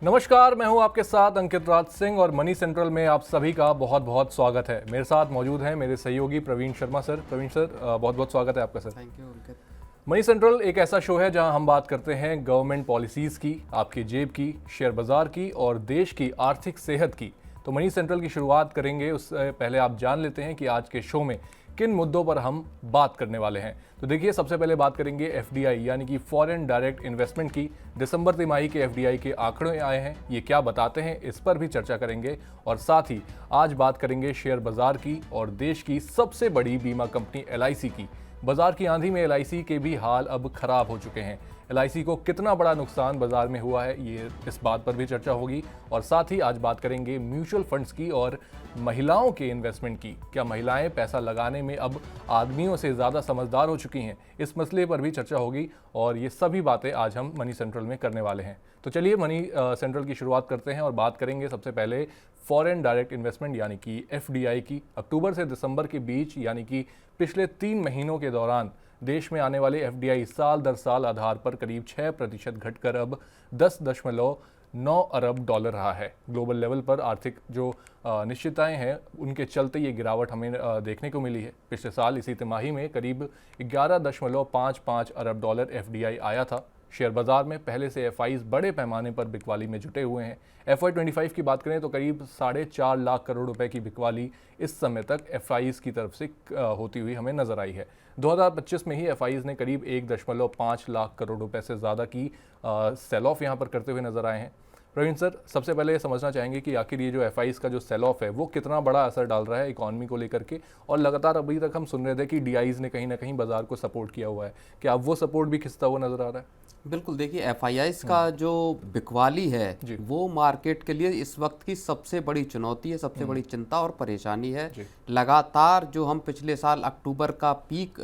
नमस्कार, मैं हूं आपके साथ अंकित राज सिंह और मनी सेंट्रल में आप सभी का बहुत बहुत स्वागत है। मेरे साथ मौजूद हैं मेरे सहयोगी प्रवीण शर्मा सर। प्रवीण सर, बहुत बहुत स्वागत है आपका sir. Thank you Ankit. Money central एक ऐसा शो है जहां हम बात करते हैं गवर्नमेंट पॉलिसीज़ की, आपकी जेब की, शेयर बाजार की और देश की आर्थिक सेहत की। तो मनी सेंट्रल की शुरुआत करेंगे उससे पहले आप जान लेते हैं कि आज के शो में किन मुद्दों पर हम बात करने वाले हैं। तो देखिए, सबसे पहले बात करेंगे एफडीआई यानी कि फॉरेन डायरेक्ट इन्वेस्टमेंट की। दिसंबर तिमाही के एफडीआई के आंकड़े आए हैं, ये क्या बताते हैं इस पर भी चर्चा करेंगे। और साथ ही आज बात करेंगे शेयर बाजार की और देश की सबसे बड़ी बीमा कंपनी एलआईसी की। बाजार की आंधी में एलआईसी के भी हाल अब खराब हो चुके हैं। एलआईसी को कितना बड़ा नुकसान बाजार में हुआ है, ये इस बात पर भी चर्चा होगी। और साथ ही आज बात करेंगे म्यूचुअल फंड्स की और महिलाओं के इन्वेस्टमेंट की। क्या महिलाएं पैसा लगाने में अब आदमियों से ज़्यादा समझदार हो चुकी हैं, इस मसले पर भी चर्चा होगी। और ये सभी बातें आज हम मनी सेंट्रल में करने वाले हैं। तो चलिए मनी सेंट्रल की शुरुआत करते हैं और बात करेंगे सबसे पहले फॉरेन डायरेक्ट इन्वेस्टमेंट यानी कि एफडीआई की। अक्टूबर से दिसंबर के बीच यानी कि पिछले 3 महीनों के दौरान देश में आने वाले एफडीआई साल दर साल आधार पर करीब 6% घटकर अब 10.9 अरब डॉलर रहा है। ग्लोबल लेवल पर आर्थिक जो निश्चितताएं हैं उनके चलते ये गिरावट हमें देखने को मिली है। पिछले साल इसी तिमाही में करीब 11.55 अरब डॉलर एफडीआई आया था। शेयर बाजार में पहले से एफआईज बड़े पैमाने पर बिकवाली में जुटे हुए हैं। FY25 की बात करें तो करीब 4.5 लाख करोड़ रुपए की बिकवाली इस समय तक एफआईज की तरफ से होती हुई हमें नजर आई है। 2025 में ही एफआईज ने करीब 1.5 लाख करोड़ रुपए से ज़्यादा की सेल ऑफ यहाँ पर करते हुए नजर आए हैं। प्रवीण सर, सबसे पहले ये समझना चाहेंगे कि आखिर ये जो एफआईज का जो सेल ऑफ है वो कितना बड़ा असर डाल रहा है इकॉनमी को लेकर के। और लगातार अभी तक हम सुन रहे थे कि डीआईज ने कहीं ना कहीं बाजार को सपोर्ट किया हुआ है। क्या अब वो सपोर्ट भी खिंचता हुआ नजर आ रहा है? बिल्कुल, देखिए एफआईआईज का जो बिकवाली है वो मार्केट के लिए इस वक्त की सबसे बड़ी चुनौती है, सबसे बड़ी चिंता और परेशानी है। लगातार जो हम पिछले साल अक्टूबर का पीक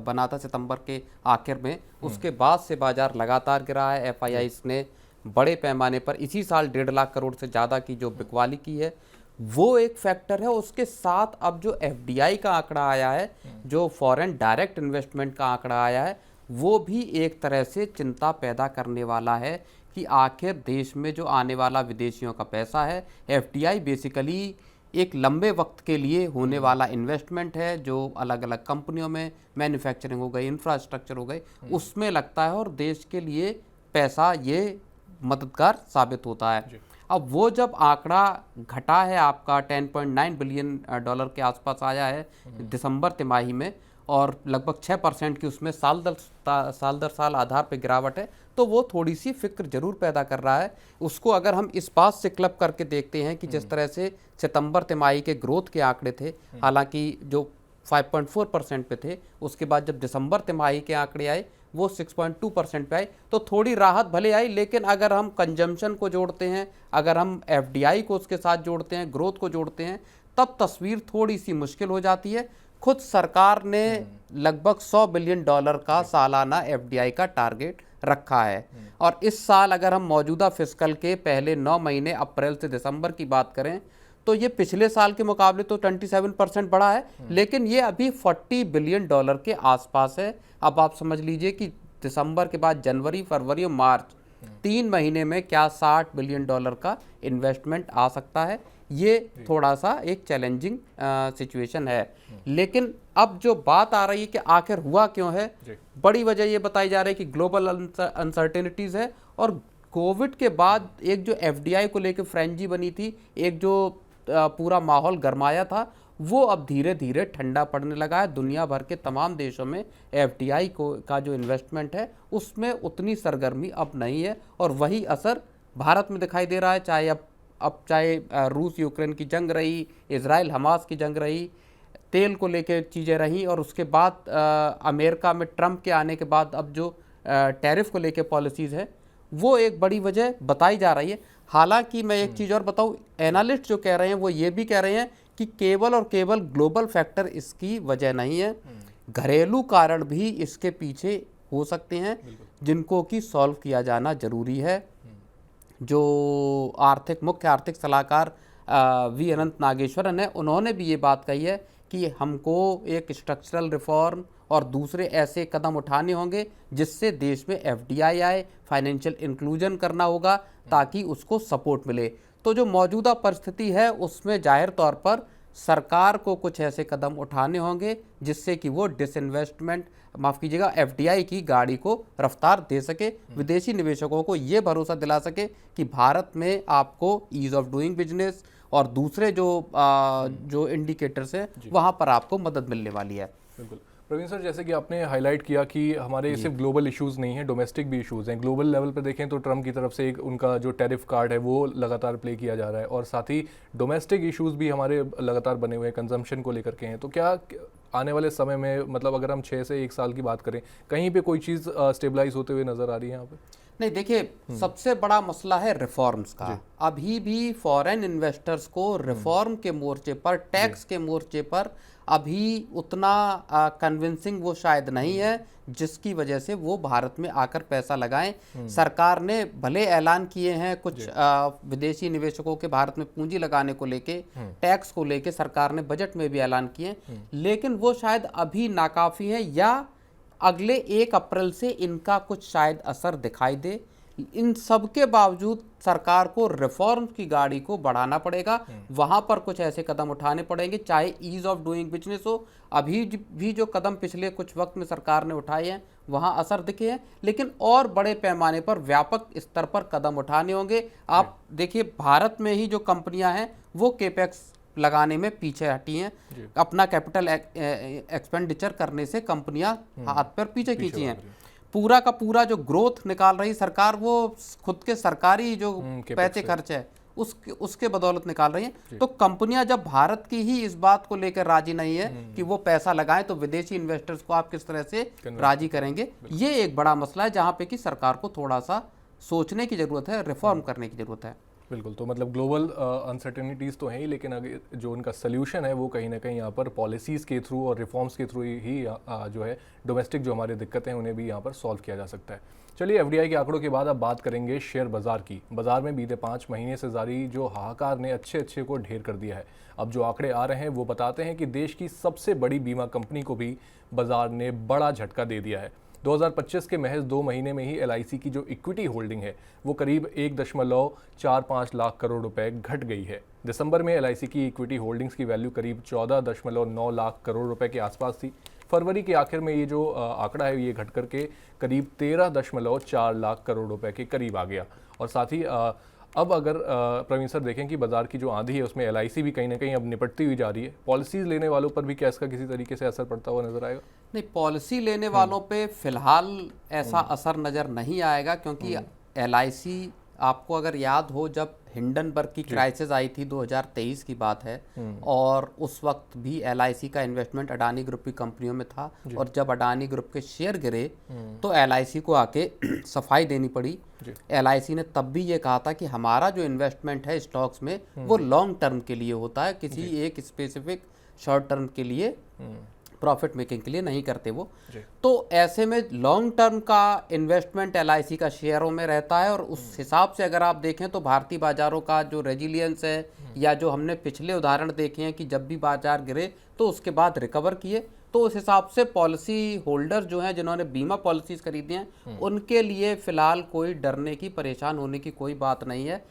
बना था सितंबर के आखिर में, उसके बाद से बाजार लगातार गिरा है। एफआईआईज ने बड़े पैमाने पर इसी साल 1.5 लाख करोड़ से ज़्यादा की जो बिकवाली की है वो एक फैक्टर है। उसके साथ अब जो एफडीआई का आंकड़ा आया है, जो फॉरेन डायरेक्ट इन्वेस्टमेंट का आंकड़ा आया है, वो भी एक तरह से चिंता पैदा करने वाला है कि आखिर देश में जो आने वाला विदेशियों का पैसा है, एफडीआई बेसिकली एक लंबे वक्त के लिए होने वाला इन्वेस्टमेंट है जो अलग अलग कंपनियों में मैन्युफैक्चरिंग हो गई, इंफ्रास्ट्रक्चर हो गई, उसमें लगता है और देश के लिए पैसा ये मददगार साबित होता है। अब वो जब आंकड़ा घटा है आपका 10.9 बिलियन डॉलर के आसपास आया है दिसंबर तिमाही में और लगभग 6% की उसमें साल दर साल आधार पे गिरावट है, तो वो थोड़ी सी फिक्र जरूर पैदा कर रहा है। उसको अगर हम इस बात से क्लब करके देखते हैं कि जिस तरह से सितंबर तिमाही के ग्रोथ के आंकड़े थे, हालांकि जो 5.4% पे थे, उसके बाद जब दिसंबर तिमाही के आंकड़े आए वो 6.2% पे आए, तो थोड़ी राहत भले आई। लेकिन अगर हम कंजम्पशन को जोड़ते हैं, अगर हम एफडीआई को उसके साथ जोड़ते हैं, ग्रोथ को जोड़ते हैं, तब तस्वीर थोड़ी सी मुश्किल हो जाती है। खुद सरकार ने लगभग 100 बिलियन डॉलर का सालाना एफडीआई का टारगेट रखा है। और इस साल अगर हम मौजूदा फिस्कल के पहले 9 महीने अप्रैल से दिसंबर की बात करें तो ये पिछले साल के मुकाबले तो 27% बढ़ा है, लेकिन ये अभी 40 बिलियन डॉलर के आसपास है। अब आप समझ लीजिए कि दिसंबर के बाद जनवरी, फरवरी और मार्च 3 महीने में क्या 60 बिलियन डॉलर का इन्वेस्टमेंट आ सकता है। ये थोड़ा सा एक चैलेंजिंग सिचुएशन है। लेकिन अब जो बात आ रही है कि आखिर हुआ क्यों है, बड़ी वजह ये बताई जा रही है कि ग्लोबल अनसर्टेनिटीज है और कोविड के बाद एक जो एफडीआई को लेकर फ्रेंजी बनी थी, एक जो पूरा माहौल गरमाया था, वो अब धीरे धीरे ठंडा पड़ने लगा है। दुनिया भर के तमाम देशों में एफडीआई का जो इन्वेस्टमेंट है उसमें उतनी सरगर्मी अब नहीं है और वही असर भारत में दिखाई दे रहा है। चाहे रूस यूक्रेन की जंग रही, इजराइल हमास की जंग रही, तेल को लेकर चीज़ें रही और उसके बाद अमेरिका में ट्रंप के आने के बाद अब जो टैरिफ को लेकर पॉलिसीज़ है वो एक बड़ी वजह बताई जा रही है। हालांकि मैं एक चीज़ और बताऊं, एनालिस्ट जो कह रहे हैं वो ये भी कह रहे हैं कि केवल और केवल ग्लोबल फैक्टर इसकी वजह नहीं है, घरेलू कारण भी इसके पीछे हो सकते हैं जिनको कि सॉल्व किया जाना जरूरी है। जो मुख्य आर्थिक सलाहकार वी अनंत नागेश्वरन है, उन्होंने भी ये बात कही है कि हमको एक स्ट्रक्चरल रिफॉर्म और दूसरे ऐसे कदम उठाने होंगे जिससे देश में एफडीआई आए, फाइनेंशियल इंक्लूजन करना होगा ताकि उसको सपोर्ट मिले। तो जो मौजूदा परिस्थिति है उसमें जाहिर तौर पर सरकार को कुछ ऐसे कदम उठाने होंगे जिससे कि वो डिसइन्वेस्टमेंट, माफ़ कीजिएगा, एफडीआई की गाड़ी को रफ्तार दे सके, विदेशी निवेशकों को ये भरोसा दिला सके कि भारत में आपको ईज ऑफ डूइंग बिजनेस और दूसरे जो इंडिकेटर्स हैं वहाँ पर आपको मदद मिलने वाली है। बिल्कुल प्रवीण सर, जैसे कि आपने हाईलाइट किया कि हमारे सिर्फ ग्लोबल इश्यूज नहीं हैं, डोमेस्टिक भी इश्यूज हैं। ग्लोबल लेवल पर देखें तो ट्रम्प की तरफ से एक उनका जो टैरिफ कार्ड है वो लगातार प्ले किया जा रहा है और साथ ही डोमेस्टिक इश्यूज भी हमारे लगातार बने हुए हैं, कंजम्पशन को लेकर के हैं। तो क्या आने वाले समय में, मतलब अगर हम 6 से 1 साल की बात करें, कहीं पे कोई चीज़ स्टेबलाइज होते हुए नज़र आ रही है यहाँ पे? नहीं, देखिए, सबसे बड़ा मसला है रिफॉर्म्स का। अभी भी फॉरेन इन्वेस्टर्स को रिफॉर्म के मोर्चे पर, टैक्स के मोर्चे पर अभी उतना कन्विंसिंग वो शायद नहीं है जिसकी वजह से वो भारत में आकर पैसा लगाएं। सरकार ने भले ऐलान किए हैं कुछ विदेशी निवेशकों के भारत में पूंजी लगाने को लेके, टैक्स को लेके सरकार ने बजट में भी ऐलान किए, लेकिन वो शायद अभी नाकाफी है या अगले 1 अप्रैल से इनका कुछ शायद असर दिखाई दे। इन सब के बावजूद सरकार को रिफॉर्म की गाड़ी को बढ़ाना पड़ेगा, वहां पर कुछ ऐसे कदम उठाने पड़ेंगे, चाहे ईज ऑफ डूइंग बिजनेस हो। अभी भी जो कदम पिछले कुछ वक्त में सरकार ने उठाए हैं वहां असर दिखे हैं, लेकिन और बड़े पैमाने पर व्यापक स्तर पर कदम उठाने होंगे। आप देखिए, भारत में ही जो कंपनियां हैं वो केपेक्स लगाने में पीछे हटी हैं, अपना कैपिटल एक्सपेंडिचर करने से कंपनियां हाथ पर पीछे खींची हैं। पूरा का पूरा जो ग्रोथ निकाल रही सरकार वो खुद के सरकारी जो पैसे खर्च है उसके बदौलत निकाल रही हैं। तो कंपनियां जब भारत की ही इस बात को लेकर राजी नहीं है कि वो पैसा लगाएं, तो विदेशी इन्वेस्टर्स को आप किस तरह से राजी करेंगे? ये एक बड़ा मसला है जहां पे कि सरकार को थोड़ा सा सोचने की जरूरत है, रिफॉर्म करने की जरूरत है। बिल्कुल, तो मतलब ग्लोबल अनसर्टेनिटीज़ तो हैं ही, लेकिन अगर जो उनका सल्यूशन है वो कहीं ना कहीं यहाँ पर पॉलिसीज़ के थ्रू और रिफॉर्म्स के थ्रू ही जो है डोमेस्टिक जो हमारी दिक्कतें हैं उन्हें भी यहाँ पर सॉल्व किया जा सकता है। चलिए, एफडीआई के आंकड़ों के बाद अब बात करेंगे शेयर बाजार की। बाजार में बीते 5 महीने से जारी जो हाहाकार ने अच्छे को ढेर कर दिया है। अब जो आंकड़े आ रहे हैं वो बताते हैं कि देश की सबसे बड़ी बीमा कंपनी को भी बाजार ने बड़ा झटका दे दिया है। 2025 के महज 2 महीने में ही एलआईसी की जो इक्विटी होल्डिंग है वो करीब 1.45 लाख करोड़ रुपए घट गई है। दिसंबर में एलआईसी की इक्विटी होल्डिंग्स की वैल्यू करीब 14.9 लाख करोड़ रुपए के आसपास थी। फरवरी के आखिर में ये जो आंकड़ा है ये घट करके करीब 13.4 लाख करोड़ रुपए के करीब आ गया। और साथ ही अब अगर प्रवीण सर देखें कि बाजार की जो आंधी है उसमें एलआईसी भी कहीं ना कहीं अब निपटती हुई जा रही है। पॉलिसीज लेने वालों पर भी क्या इसका किसी तरीके से असर पड़ता हुआ नजर आएगा? नहीं, पॉलिसी लेने वालों पे फिलहाल ऐसा असर नज़र नहीं आएगा, क्योंकि एलआईसी, आपको अगर याद हो, जब हिंडनबर्ग की क्राइसिस आई थी 2023 की बात है, और उस वक्त भी एलआईसी का इन्वेस्टमेंट अडानी ग्रुप की कंपनियों में था, और जब अडानी ग्रुप के शेयर गिरे तो एलआईसी को आके सफाई देनी पड़ी। एलआईसी ने तब भी ये कहा था कि हमारा जो इन्वेस्टमेंट है स्टॉक्स में वो लॉन्ग टर्म के लिए होता है, किसी एक स्पेसिफिक शॉर्ट टर्म के लिए, प्रॉफिट मेकिंग के लिए नहीं करते वो। तो ऐसे में लॉन्ग टर्म का इन्वेस्टमेंट एलआईसी का शेयरों में रहता है, और उस हिसाब से अगर आप देखें तो भारतीय बाजारों का जो रेजिलियंस है, या जो हमने पिछले उदाहरण देखे हैं कि जब भी बाजार गिरे तो उसके बाद रिकवर किए, तो उस हिसाब से पॉलिसी होल्डर जो हैं जिन्होंने बीमा पॉलिसीज खरीदी हैं उनके लिए फिलहाल कोई डरने की, परेशान होने की कोई बात नहीं है।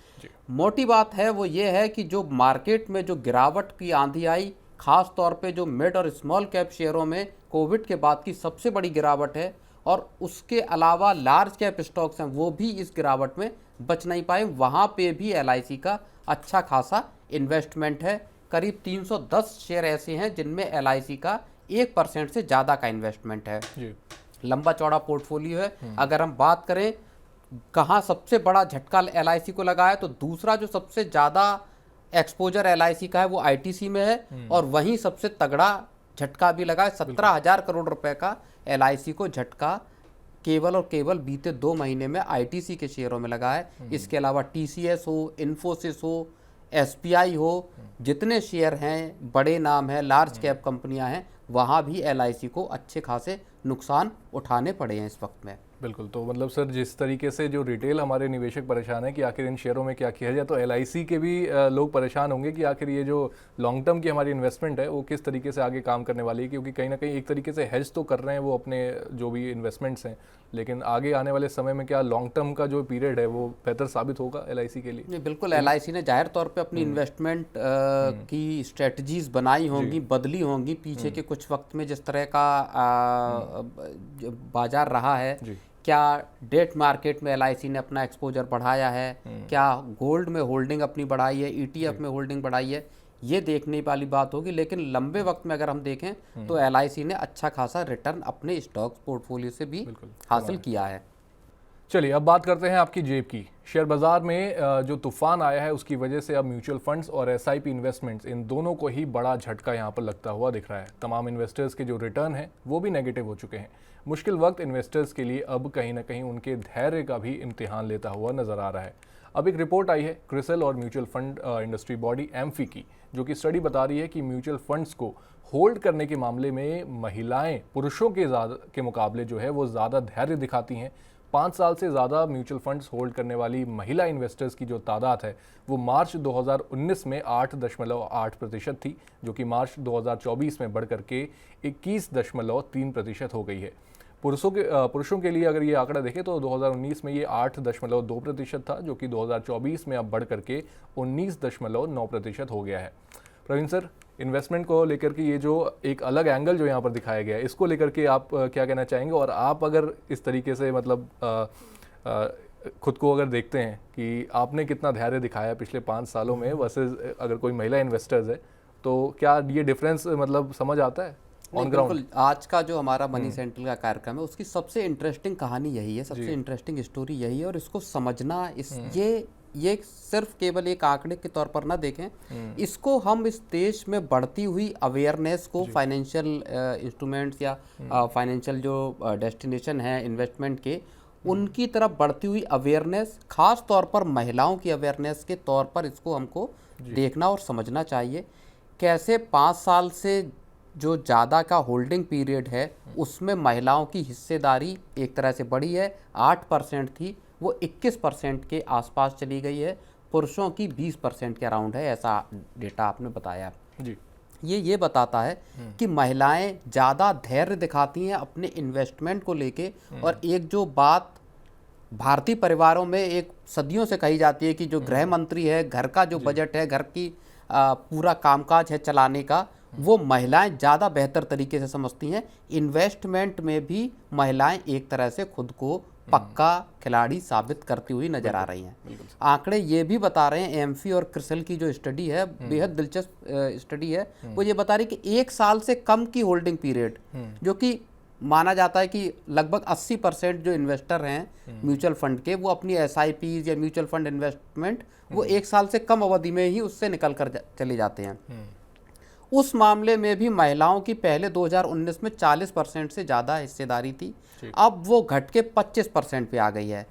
मोटी बात है वो ये है कि जो मार्केट में जो गिरावट की आंधी आई, खास तौर पे जो मिड और स्मॉल कैप शेयरों में कोविड के बाद की सबसे बड़ी गिरावट है, और उसके अलावा लार्ज कैप स्टॉक्स हैं वो भी इस गिरावट में बच नहीं पाए। वहाँ पे भी एलआईसी का अच्छा खासा इन्वेस्टमेंट है। करीब 310 शेयर ऐसे हैं जिनमें एलआईसी का 1% से ज़्यादा का इन्वेस्टमेंट है। लंबा चौड़ा पोर्टफोलियो है। अगर हम बात करें कहाँ सबसे बड़ा झटका एलआईसी को लगा है, तो दूसरा जो सबसे ज़्यादा एक्सपोजर एलआईसी का है वो आईटीसी में है, और वहीं सबसे तगड़ा झटका भी लगा है। 17,000 करोड़ रुपए का एलआईसी को झटका केवल और केवल बीते 2 महीने में आईटीसी के शेयरों में लगा है। इसके अलावा टीसीएस हो, इन्फोसिस हो, एसपीआई हो, जितने शेयर हैं, बड़े नाम हैं, लार्ज कैप कंपनियां हैं, वहाँ भी एलआईसी को अच्छे खासे नुकसान उठाने पड़े हैं इस वक्त में। बिल्कुल। तो मतलब सर, जिस तरीके से जो रिटेल हमारे निवेशक परेशान है कि आखिर इन शेयरों में क्या किया जाए, तो एलआईसी के भी लोग परेशान होंगे कि आखिर ये जो लॉन्ग टर्म की हमारी इन्वेस्टमेंट है वो किस तरीके से आगे काम करने वाली है, क्योंकि कहीं ना कहीं एक तरीके से हेज तो कर रहे हैं वो अपने जो भी इन्वेस्टमेंट्स हैं, लेकिन आगे आने वाले समय में क्या लॉन्ग टर्म का जो पीरियड है वो बेहतर साबित होगा एलआईसी के लिए? नहीं, बिल्कुल। एलआईसी ने जाहिर तौर पे अपनी इन्वेस्टमेंट की स्ट्रेटजीज बनाई होंगी, बदली होंगी। पीछे के कुछ वक्त में जिस तरह का बाजार रहा है, क्या डेट मार्केट में एलआईसी ने अपना एक्सपोजर बढ़ाया है, क्या गोल्ड में होल्डिंग अपनी बढ़ाई है, ईटीएफ में होल्डिंग बढ़ाई है, ये देखने वाली बात होगी। लेकिन लंबे वक्त में अगर हम देखें तो एलआईसी ने अच्छा खासा रिटर्न अपने स्टॉक पोर्टफोलियो से भी हासिल किया है। चलिए अब बात करते हैं आपकी जेब की। शेयर बाजार में जो तूफान आया है उसकी वजह से अब म्यूचुअल फंड्स और एसआईपी इन्वेस्टमेंट्स, इन दोनों को ही बड़ा झटका यहाँ पर लगता हुआ दिख रहा है। तमाम इन्वेस्टर्स के जो रिटर्न है वो भी नेगेटिव हो चुके हैं। मुश्किल वक्त इन्वेस्टर्स के लिए अब कहीं ना कहीं उनके धैर्य का भी इम्तिहान लेता हुआ नजर आ रहा है। अब एक रिपोर्ट आई है क्रिसल और mutual fund industry body amphi की, जो कि स्टडी बता रही है कि म्यूचुअल फंड्स को होल्ड करने के मामले में महिलाएं पुरुषों के मुकाबले जो है वो ज़्यादा धैर्य दिखाती हैं। 5 साल से ज़्यादा म्यूचुअल फंड्स होल्ड करने वाली महिला इन्वेस्टर्स की जो तादाद है वो मार्च 2019 में 8.8% थी, जो कि मार्च 2024 में बढ़कर के 21.3% हो गई है। पुरुषों के लिए अगर ये आंकड़ा देखें तो 2019 में ये 8.2% था, जो कि 2024 में अब बढ़ करके 19.9% हो गया है। प्रवीण सर, इन्वेस्टमेंट को लेकर के ये जो एक अलग एंगल जो यहाँ पर दिखाया गया है, इसको लेकर के आप क्या कहना चाहेंगे? और आप अगर इस तरीके से मतलब खुद को अगर देखते हैं कि आपने कितना धैर्य दिखाया पिछले 5 सालों में वर्सेस अगर कोई महिला इन्वेस्टर्स है, तो क्या ये डिफरेंस मतलब समझ आता है ऑन ग्राउंड? आज का जो हमारा मनी सेंट्रल का कार्यक्रम है उसकी सबसे इंटरेस्टिंग कहानी यही है, सबसे इंटरेस्टिंग स्टोरी यही है। और इसको समझना, ये सिर्फ केवल एक आंकड़े के तौर पर ना देखें, इसको हम इस देश में बढ़ती हुई अवेयरनेस को फाइनेंशियल इंस्ट्रूमेंट्स या फाइनेंशियल जो डेस्टिनेशन है इन्वेस्टमेंट के, उनकी तरफ बढ़ती हुई अवेयरनेस, खास तौर पर महिलाओं की अवेयरनेस के तौर पर इसको हमको देखना और समझना चाहिए। कैसे 5 साल से जो ज़्यादा का होल्डिंग पीरियड है उसमें महिलाओं की हिस्सेदारी एक तरह से बढ़ी है। 8% थी, वो 21% के आसपास चली गई है। पुरुषों की 20% के अराउंड है, ऐसा डेटा आपने बताया जी। ये बताता है कि महिलाएं ज़्यादा धैर्य दिखाती हैं अपने इन्वेस्टमेंट को लेके। और एक जो बात भारतीय परिवारों में एक सदियों से कही जाती है कि जो गृह मंत्री है, घर का जो बजट है, घर की पूरा कामकाज है चलाने का, वो महिलाएं ज़्यादा बेहतर तरीके से समझती हैं। इन्वेस्टमेंट में भी महिलाएं एक तरह से खुद को पक्का खिलाड़ी साबित करती हुई नजर आ रही हैं। आंकड़े ये भी बता रहे हैं, एम्फी और क्रिसल की जो स्टडी है, बेहद दिलचस्प स्टडी है, वो ये बता रही कि 1 साल से कम की होल्डिंग पीरियड, जो कि माना जाता है कि लगभग 80% जो इन्वेस्टर हैं म्यूचुअल फंड के, वो अपनी एसआईपीज या म्यूचुअल फंड इन्वेस्टमेंट वो 1 साल से कम अवधि में ही उससे निकल कर चले जाते हैं। उस मामले में भी महिलाओं की पहले 2019 में 40% से ज़्यादा हिस्सेदारी थी, अब वो घट के 25% पे आ गई है।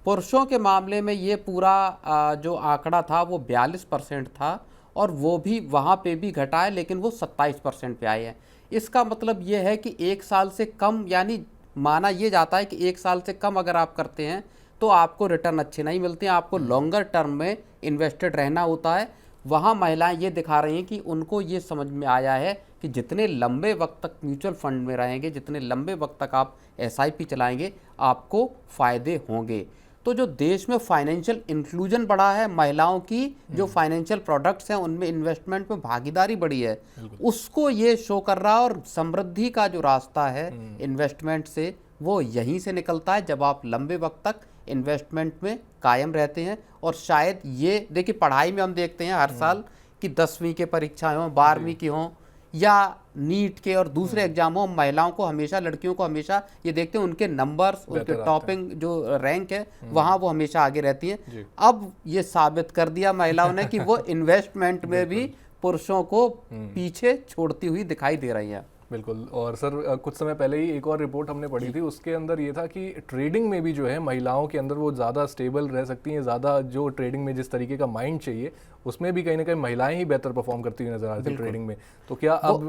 पुरुषों के मामले में ये पूरा जो आंकड़ा था वो 42% था, और वो भी वहाँ पे भी घटा है, लेकिन वो 27% पे आए हैं। इसका मतलब ये है कि 1 साल से कम, यानी माना ये जाता है कि 1 साल से कम अगर आप करते हैं तो आपको रिटर्न अच्छे नहीं मिलते हैं, आपको लॉन्गर टर्म में इन्वेस्टेड रहना होता है। वहाँ महिलाएं ये दिखा रही हैं कि उनको ये समझ में आया है कि जितने लंबे वक्त तक म्यूचुअल फंड में रहेंगे, जितने लंबे वक्त तक आप एसआईपी चलाएंगे, आपको फ़ायदे होंगे। तो जो देश में फाइनेंशियल इंक्लूजन बढ़ा है, महिलाओं की जो फाइनेंशियल प्रोडक्ट्स हैं उनमें इन्वेस्टमेंट में भागीदारी बढ़ी है, उसको ये शो कर रहा है। और समृद्धि का जो रास्ता है इन्वेस्टमेंट से, वो यहीं से निकलता है जब आप लंबे वक्त तक इन्वेस्टमेंट में कायम रहते हैं। और शायद ये देखिए, पढ़ाई में हम देखते हैं हर साल कि 10वीं के परीक्षाएं हों, 12वीं की हों, या नीट के और दूसरे एग्जाम हों, महिलाओं को हमेशा, लड़कियों को हमेशा ये देखते हैं उनके नंबर्स, उनके टॉपिंग जो रैंक है वहाँ वो हमेशा आगे रहती हैं। अब ये साबित कर दिया महिलाओं ने कि वो इन्वेस्टमेंट में भी पुरुषों को पीछे छोड़ती हुई दिखाई दे रही हैं। बिल्कुल। और सर कुछ समय पहले ही एक और रिपोर्ट हमने पढ़ी थी, उसके अंदर ये था कि ट्रेडिंग में भी जो है महिलाओं के अंदर वो ज़्यादा स्टेबल रह सकती हैं, ज़्यादा जो ट्रेडिंग में जिस तरीके का माइंड चाहिए उसमें भी कहीं ना कहीं महिलाएं ही बेहतर परफॉर्म करती हुई नजर आ रही थी ट्रेडिंग में। तो क्या अब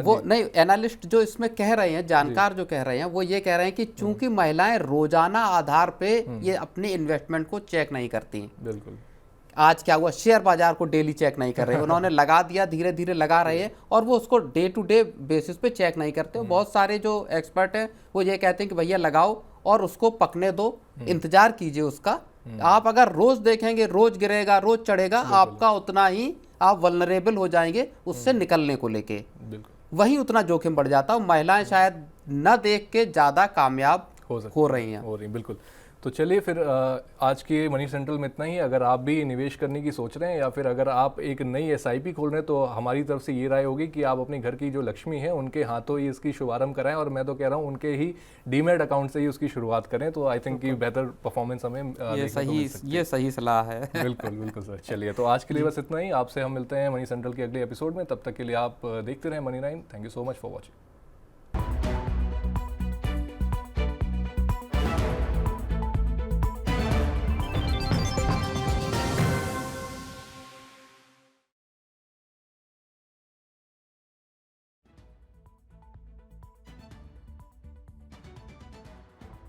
वो नहीं, एनालिस्ट जो इसमें कह रहे हैं, जानकार जो कह रहे हैं, वो ये कह रहे हैं कि चूंकि महिलाएं रोजाना आधार पे ये अपने इन्वेस्टमेंट को चेक नहीं करती। बिल्कुल। आज क्या हुआ, शेयर बाजार को डेली चेक नहीं कर रहे, उन्होंने लगा दिया, धीरे धीरे लगा रहे हैं और वो उसको डे टू डे बेसिस पे चेक नहीं करते। बहुत सारे जो एक्सपर्ट हैं वो ये कहते हैं कि भैया लगाओ और उसको पकने दो, इंतजार कीजिए उसका। आप अगर रोज देखेंगे, रोज गिरेगा, रोज चढ़ेगा, आपका उतना ही आप वल्नरेबल हो जाएंगे उससे निकलने को लेके, वही उतना जोखिम बढ़ जाता है। महिलाएं शायद न देख के ज्यादा कामयाब हो रही हैं। बिल्कुल। तो चलिए फिर आज के मनी सेंट्रल में इतना ही। अगर आप भी निवेश करने की सोच रहे हैं या फिर अगर आप एक नई एसआईपी खोल रहे हैं तो हमारी तरफ से ये राय होगी कि आप अपने घर की जो लक्ष्मी है उनके हाथों ही इसकी शुभारंभ कराएं, और मैं तो कह रहा हूँ उनके ही डीमैट अकाउंट से ही उसकी शुरुआत करें, तो आई थिंक कि बेहतर परफॉर्मेंस हमें ये सही सलाह है। बिल्कुल बिल्कुल सर। चलिए तो आज के लिए बस इतना ही। आपसे हम मिलते हैं मनी सेंट्रल के अगले एपिसोड में, तब तक के लिए आप देखते रहें money 9। Thank you so much for watching.